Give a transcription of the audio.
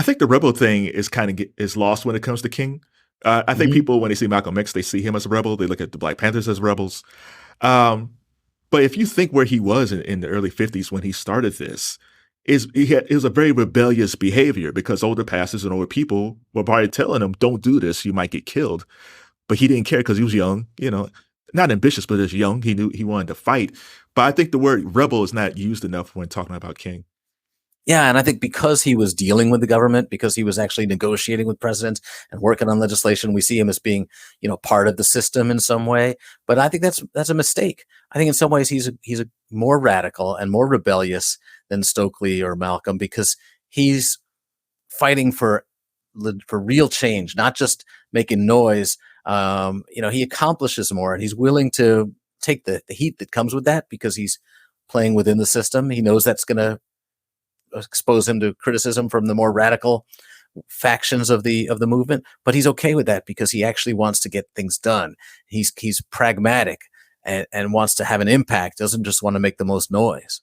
I think the rebel thing is is lost when it comes to King. I think Mhm. people when they see Malcolm X, they see him as a rebel. They look at the Black Panthers as rebels. Um, but if you think where he was in the early '50s when he started this, it was a very rebellious behavior because older pastors and older people were probably telling him, "Don't do this; you might get killed." But he didn't care because he was young, not ambitious, but just young. He knew he wanted to fight. But I think the word rebel is not used enough when talking about King. Yeah, and I think because he was dealing with the government, because he was actually negotiating with presidents and working on legislation, we see him as being, part of the system in some way. But I think that's a mistake. I think in some ways he's a more radical and more rebellious than Stokely or Malcolm because he's fighting for real change, not just making noise. He accomplishes more, and he's willing to take the heat that comes with that because he's playing within the system. He knows that's going to expose him to criticism from the more radical factions of the movement, but he's okay with that because he actually wants to get things done. He's pragmatic and wants to have an impact, doesn't just want to make the most noise.